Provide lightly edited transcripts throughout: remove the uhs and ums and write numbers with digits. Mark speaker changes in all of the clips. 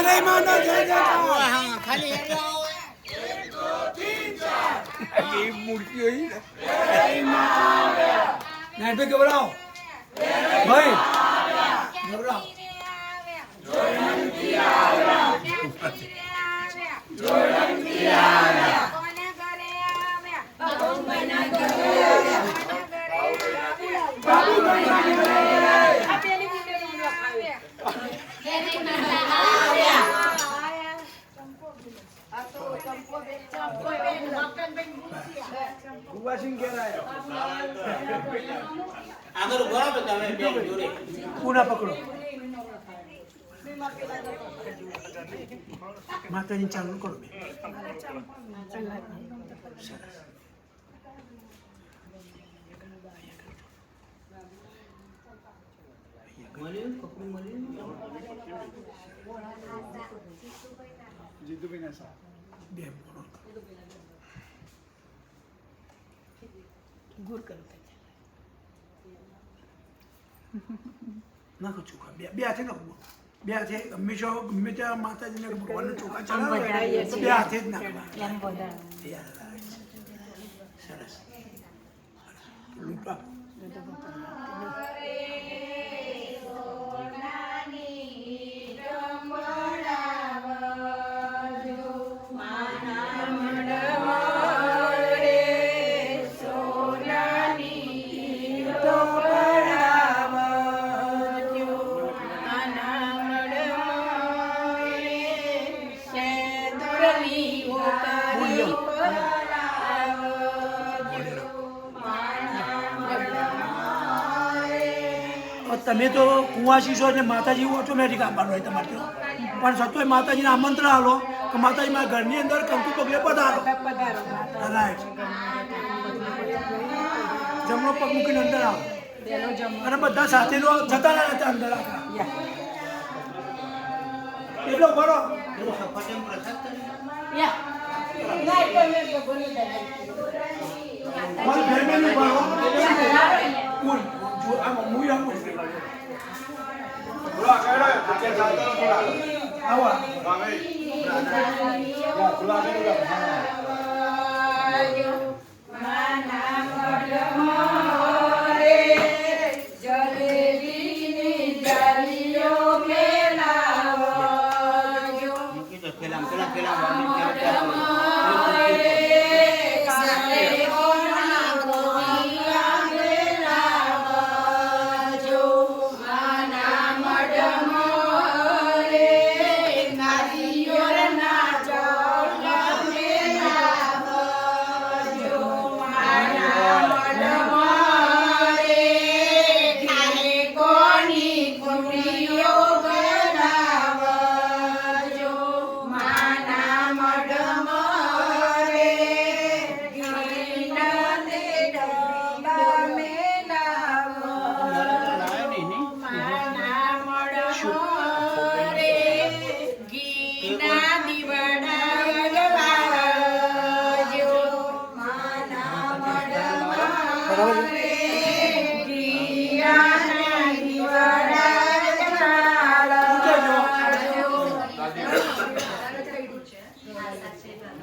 Speaker 1: ગરઈ માનો જય જયકાર
Speaker 2: હા ખાલી
Speaker 1: ये मूर्ति हुई नहीं पे घबराओ भाई घबराओ सिंह कह रहा है
Speaker 2: अगर बोलो तो તમે બે જોડે
Speaker 1: पूना पकड़ो माताजी चालू करो
Speaker 2: મળ્યું કપડું મળ્યું
Speaker 1: જીતુ ભાઈ ના બે ગુર કરો નાખો ચોખા બે હાથે નાખો બે હાથે હંમેશા ગમે ત્યાં માતાજીને ભગવાનને ચોખા ચડાવે બે હાથે જ નાખવા સરસ લૂંટા તમે તો કુંવાસી છો એટલે માતાજી ઓટોમેટિક આવવાનું હોય તમારે તો પણ છતાંય માતાજીને આમંત્રણ આલો કે માતાજી મારા ઘરની અંદર કંકુ પગલે પધારો રાઈટ જમણો પગ મૂકીને અંદર આવો અને બધા સાથે જતા રહ્યા અંદર એટલો ભરો
Speaker 2: સફરજન પ્રસાદ
Speaker 1: મારી ફેમિલી ભરો કુલ જો આમ મુઈ આમ આવા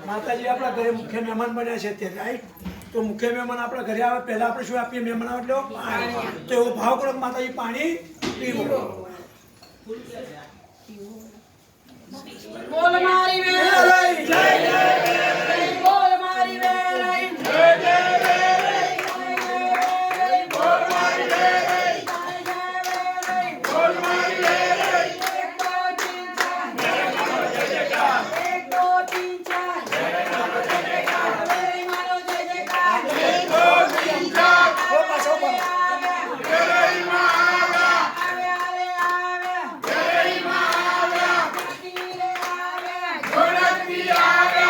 Speaker 1: માતાજી આપણા ઘરે મુખ્ય મહેમાન બન્યા છે તે રાઈટ તો મુખ્ય મહેમાન આપણા ઘરે આવે પહેલા આપણે શું આપીએ મહેમાન આવે એટલે પાણી તો એવો ભાવ કરો માતાજી પાણી પીવો
Speaker 3: બોલ મારી વેલાઈ જય જય બોલ મારી વેલાઈ જય જય બોલ મારી વેલાઈ બોલ મારી વેલાઈ એક દો तीन चार मेरी मानो जय जयकार एक दो तीन चार
Speaker 1: ઓ પાછો પર
Speaker 3: मेरी मानो आवे आवे आवे मेरी मानो रे आवे घोड़क भी आवे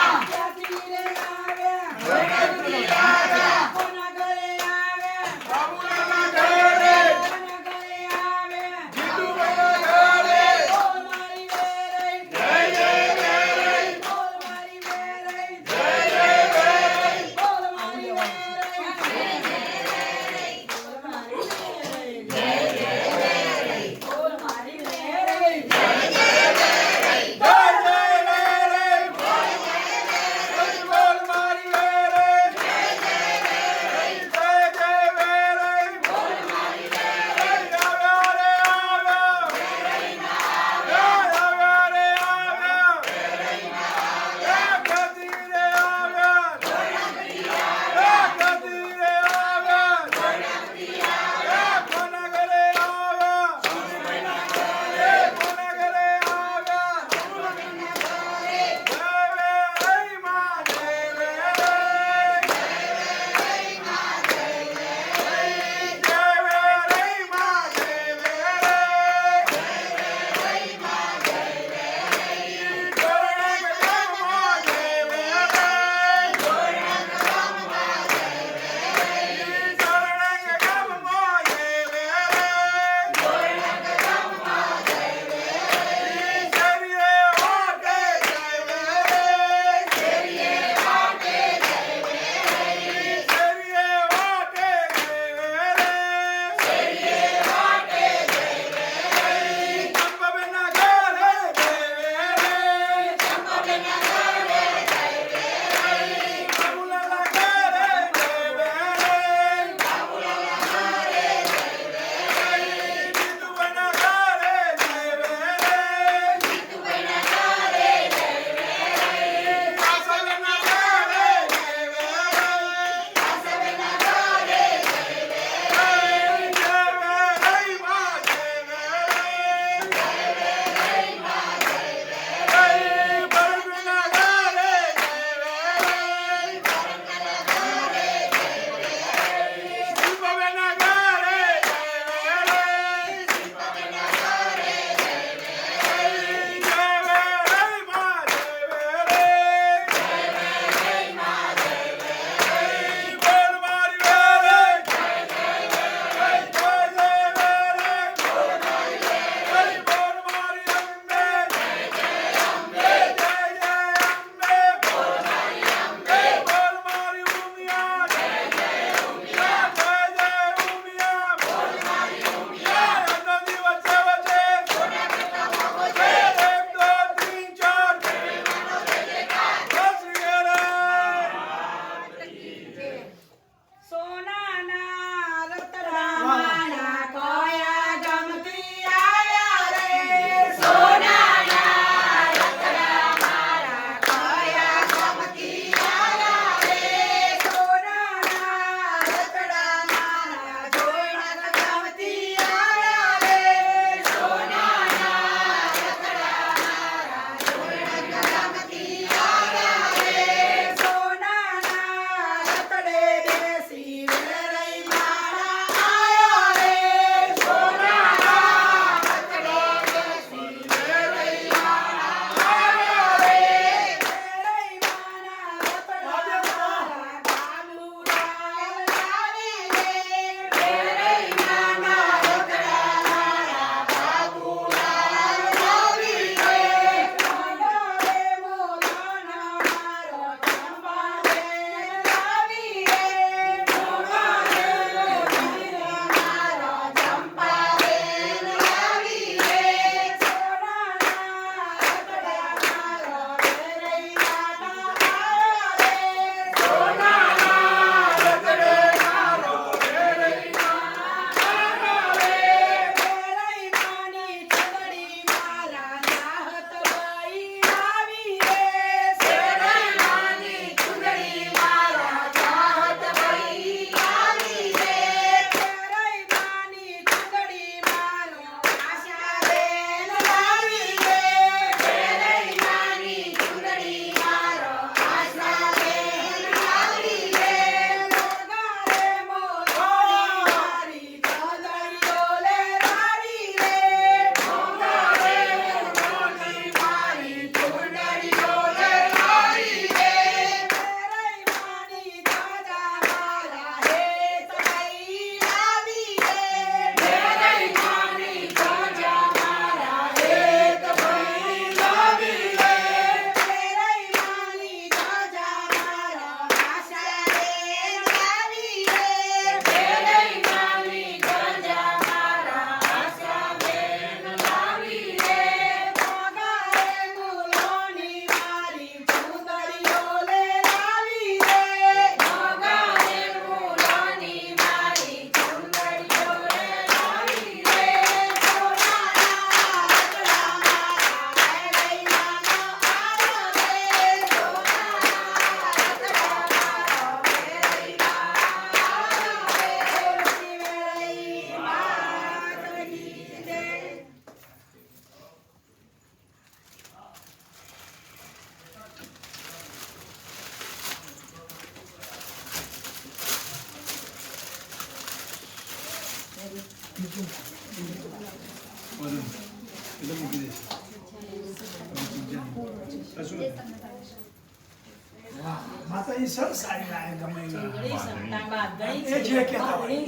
Speaker 1: માતાજી સરસ સાડી લાગે ગમે એવી.
Speaker 3: ચૂંટણી ક્ષમતા બાદ ગઈ
Speaker 1: એ જે કહેતા હોય.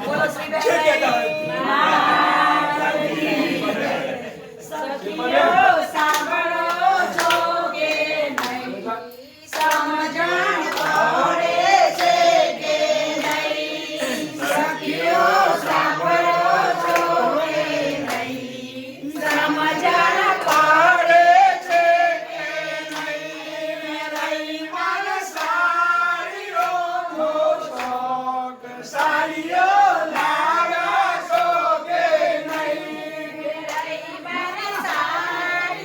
Speaker 3: બોલો શ્રી
Speaker 1: જે કહેતા હોય.
Speaker 3: સખીઓ સાંભળો છો કે નહીં સમજણ પડે છે કે નહીં સખીઓ સાંભળો છો કે નહીં સમજણ પડે છે કે નહીં રહી મન સાડીઓનો શોખ સાડીઓ લાગશો કે નહીં રહી મન સાડીઓનો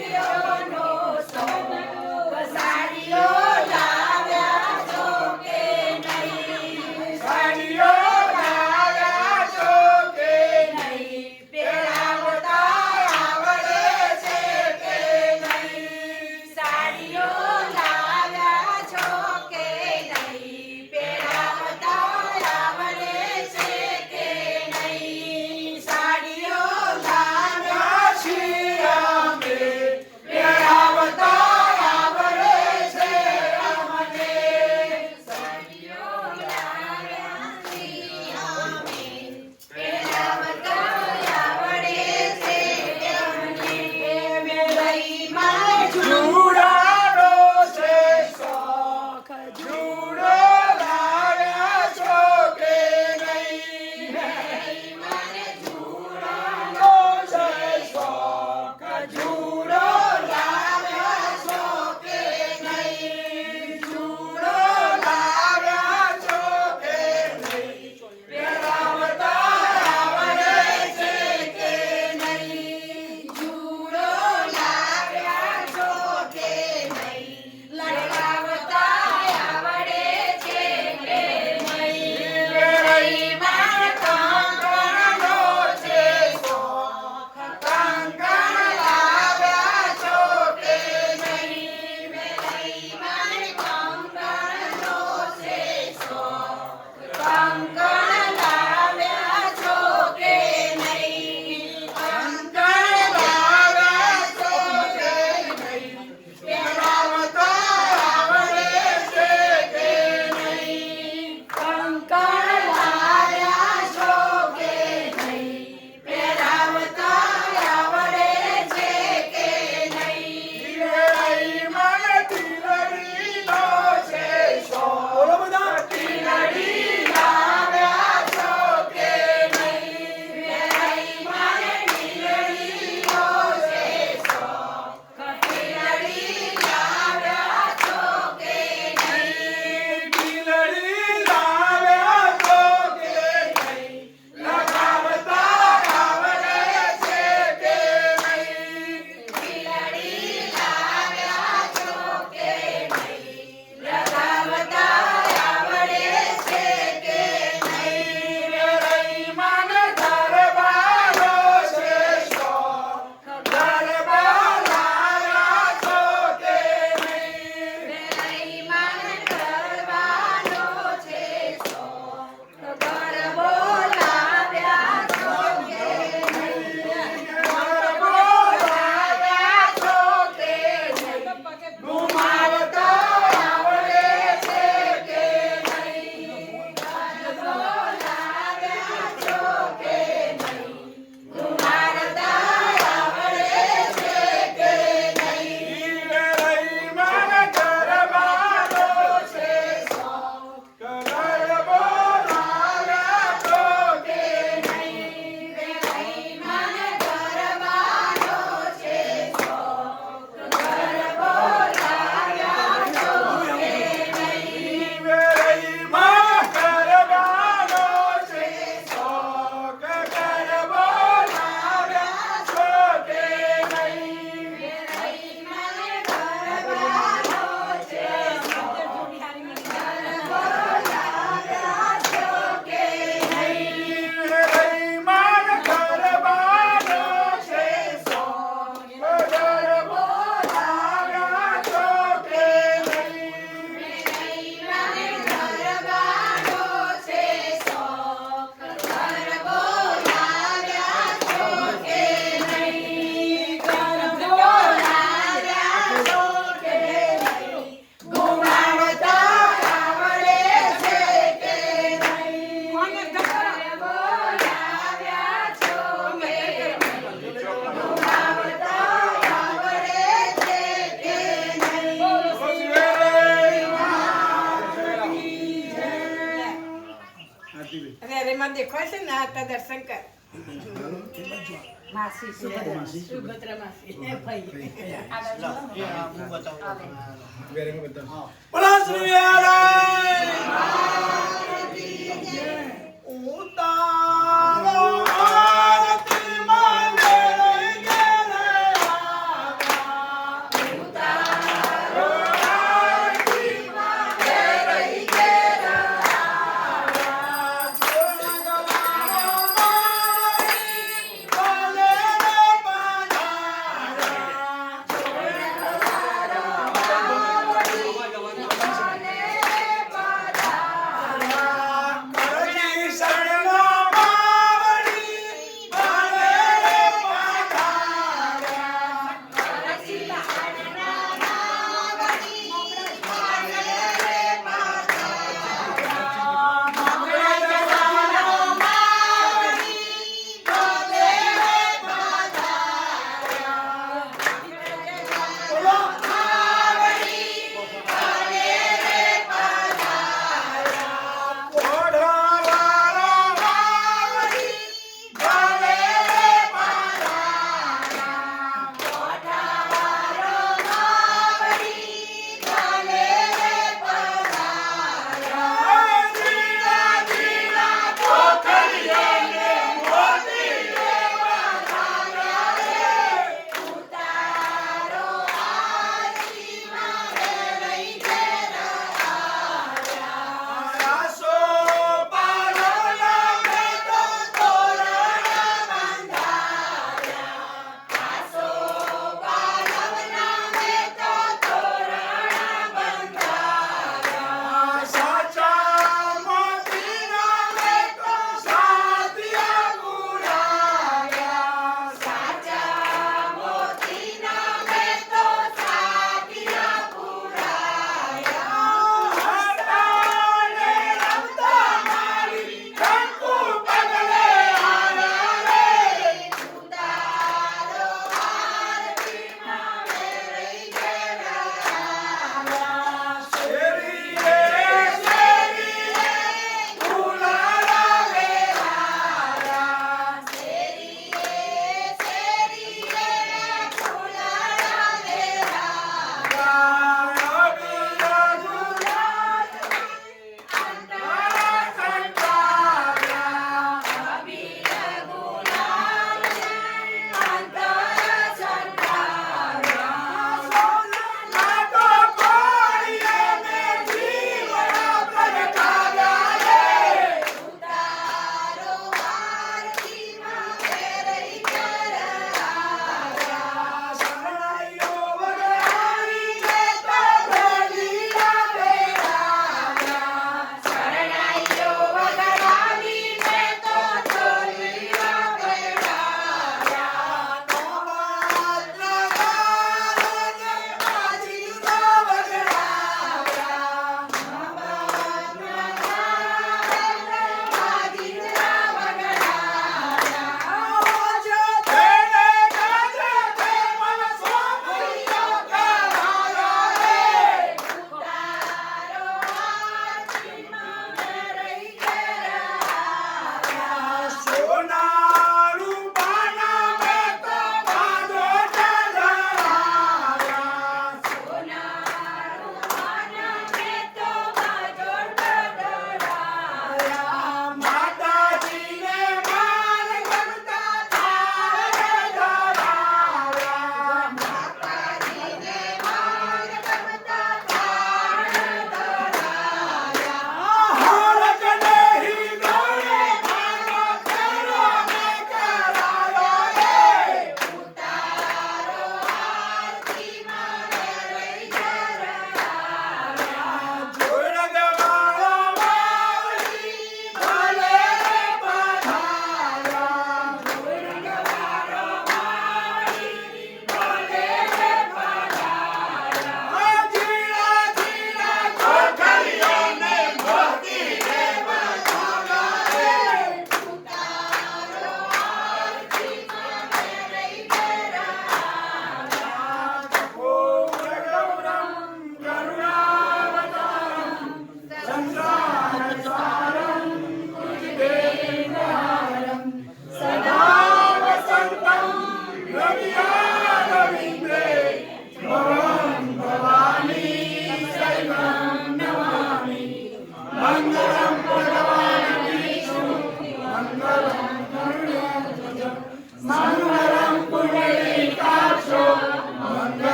Speaker 3: અરે અરે માં દેખાય છે ને આ તો દર્શન કર
Speaker 4: માસી સુભદ્રા.
Speaker 3: સુભદ્રા માસી એ ભાઈ
Speaker 2: લો, એ આ હું બતાવું તમને.
Speaker 1: બોલા શ્રી ઉતારો આરતી માંગે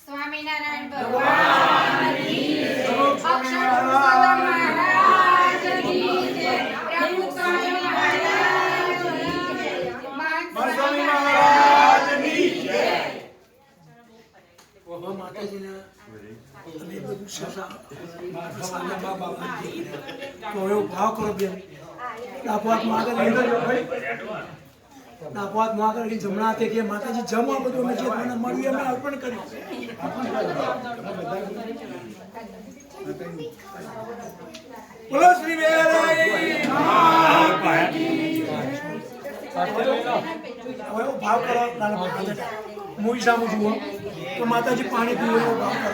Speaker 4: સ્વામિનારાયણ ભગવાન કી જય. અક્ષર પુરુષોત્તમ મહારાજ કી જય. પ્રભુ સ્વામી મહારાજ કી જય. મહાન સ્વામી મહારાજની જય.
Speaker 1: માતાજીના અને બધું સસા સાના બાબા તો એવો ભાવ કરો બેન દાપવાત માગર અંદર દાપવાત માગર કે જમણા હાથે કે માતાજી જમવા બધું અમે જે મને મળ્યું અમે અર્પણ કર્યું. બોલો શ્રી વેરાઈ હવે ભાવ કરો મૂવી સામું જુઓ તો માતાજી પાણી પીવો એવો ભાવ કરો.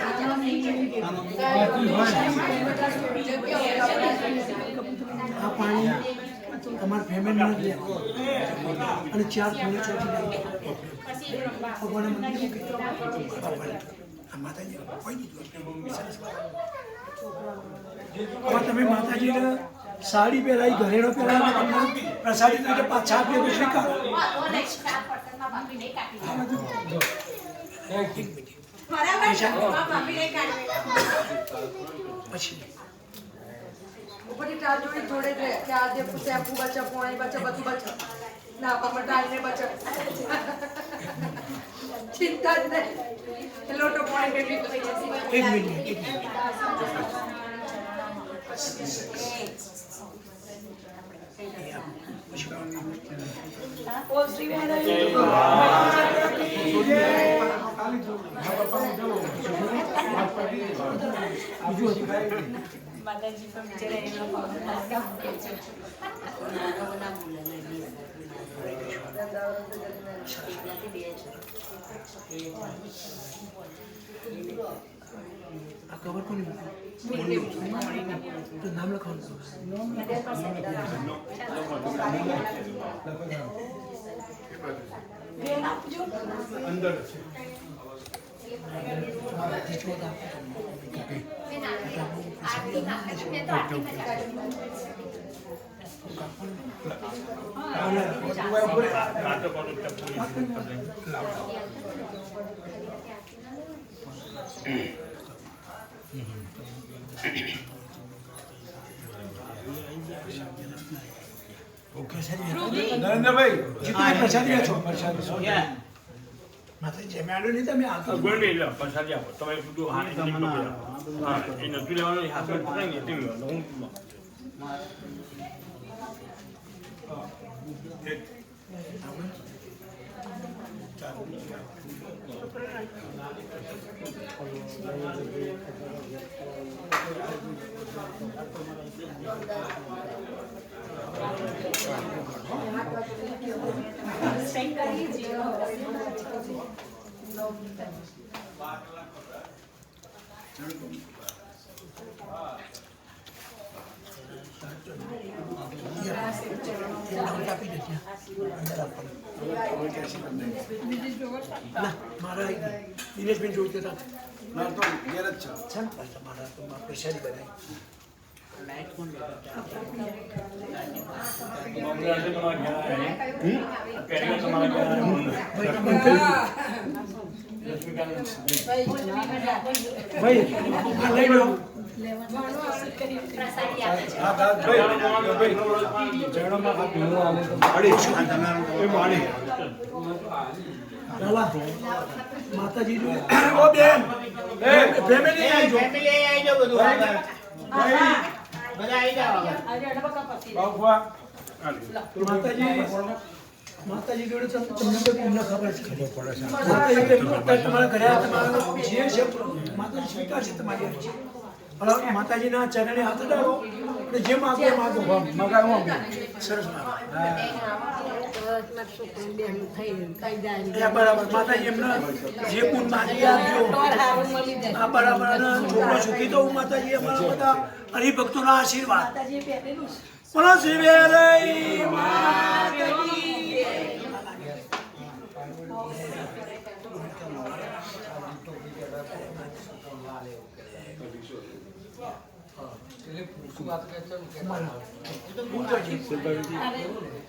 Speaker 1: આ પાણી તમારા ફેમિલી નથી અને 4 પૂરી ચોથી ભગવાને મને કીધું કે આ માતાજી કોઈ દીધું સરસ હવે તમે માતાજીને સાડી પહેરાવી ઘરેણો પહેરાવી તમને પ્રસાદી તરીકે 5 આપીએ તો સ્વીકારો. પછી
Speaker 3: ઉપરથી ચાર જોડે જોડે જ રહે કે આજે શેમ્પુ બચે પોણી બચે બધું બચે ના પાપડ ડાળને બચે ચિંતા જ નહીં લોટો પોણી ભેગી થઈ જશે.
Speaker 1: એક મિનિટ
Speaker 3: ઓ શ્રી વેરાઈ
Speaker 4: માતાજી પણ બિચારા એનો ભાવ રાખે છે.
Speaker 1: આ ખબર કોની તો નામ લખવાનું
Speaker 2: અંદર નરેન્દ્રભાઈ
Speaker 1: જીતુભાઈ પ્રસાદી છો માતાજી જમ્યાડો નહીં તમે આ
Speaker 5: ગોળની એટલે પ્રસાદી આપો તમે બધું હાથ એ નતું લેવાનું હાથમાં પકડાય ને તેમ હું
Speaker 1: મારા દિનેશબેન જોઈતા હતા
Speaker 2: ના તો ઘેર જ છે
Speaker 1: મારા તો પ્રસાદી બનાવી
Speaker 2: લાઈટ કોણ લેતા
Speaker 1: ભાઈ આ લઈ લો માતાજી ઓ બેન ફેમિલી આવી
Speaker 2: ફેમિલી આવી જાવ બધું બધા આવી જાવ
Speaker 1: માતાજી જોડે તમને તમને ખબર છે માતાજી તમારા ઘરે જે છે માતાજી સ્વીકાર છે તમારી માતાજીના ચરણે હાથ ડાળો અને જે માગો મગાવો સરસ બરાબર માતાજી એમને જે પૂન માગી આપજો આ બરાબર છોકરો સુખી તો માતાજી અમારા બધા હરિભક્તોના આશીર્વાદ બોલો શ્રી વેલઈ માતાજી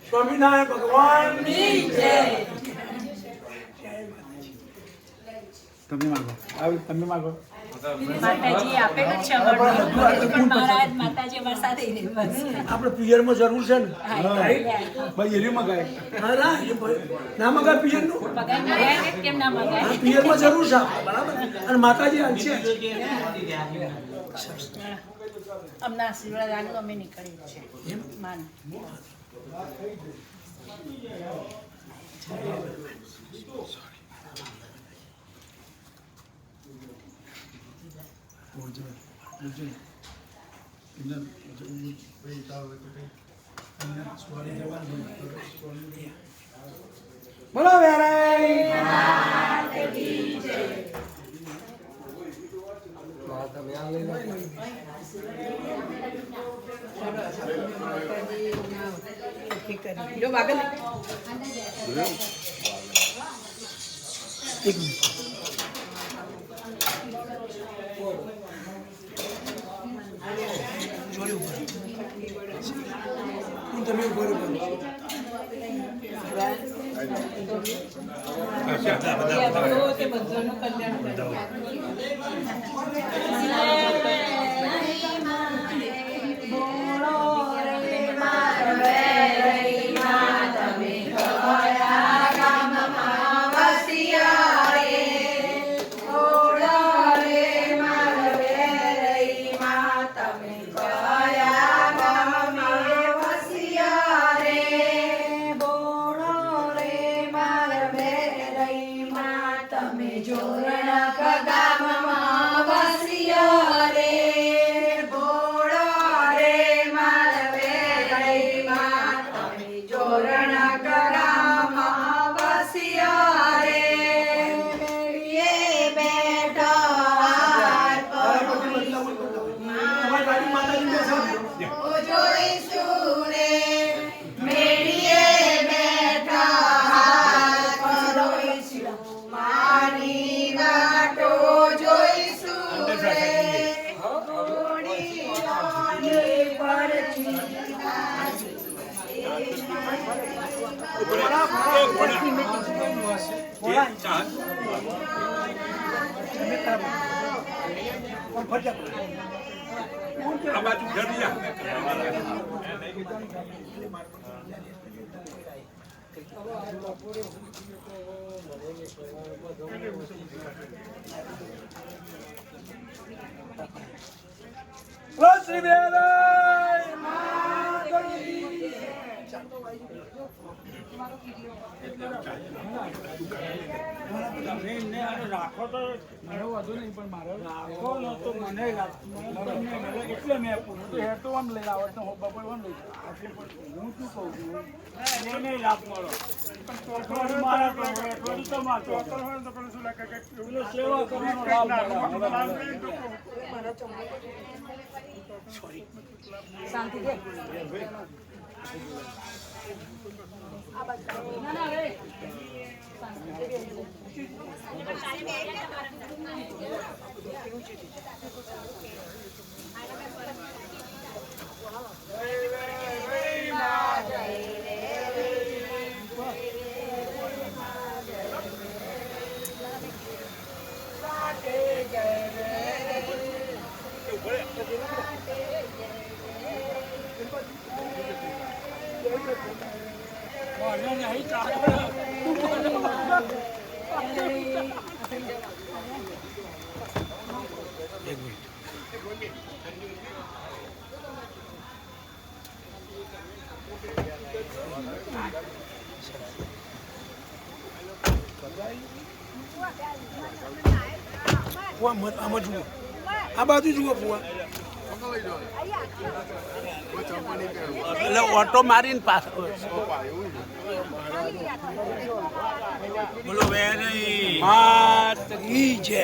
Speaker 1: સ્વામિનારાયણ ભગવાનની જય
Speaker 6: તમે માગો તમે માગો
Speaker 4: માતાજી આપેલું જ છે અમારું પણ મહારાજ માતાજી અમારી સાથે રહે બસ
Speaker 1: આપણે પિયરમાં જરૂર છે ને
Speaker 6: ભાઈ એરી મગાય
Speaker 1: હા ના એ ના મગાય પિયરનું
Speaker 4: મગાય કેમ ના મગાય
Speaker 1: હા પિયરમાં જરૂર છે બરાબર અને માતાજી હાલશે
Speaker 4: અમને આશીર્વાદ આનું અમે નીકળીએ છીએ માન
Speaker 1: બોલો વેરાઈ
Speaker 3: જો વાગે ને
Speaker 1: એક મિનિટ જોડે ઉપર હું તમે ઉપર
Speaker 5: આ બાજુ ઘડી જા
Speaker 1: શ્રી વેલઈ માતાજી
Speaker 6: રાખો તો મારો વધુ નહીં પણ મારો રાખો તો મને એટલે મેં પૂછ્યું તો હેર તો આમ લઈ આવત હું બપોર આમ લઈ હું શું કહું છું એને લાભ મળો પણ મારા તો મારતો સેવા કરવાનો લાભ
Speaker 3: શાંતિ દે
Speaker 6: મને નહીં ચાલે.
Speaker 1: એક મિનિટ આમાં જુઓ આ બાજુ જુઓ ફુવા
Speaker 6: એટલે ઓટો મારીને પાછો
Speaker 1: બોલો વેરી માત કી છે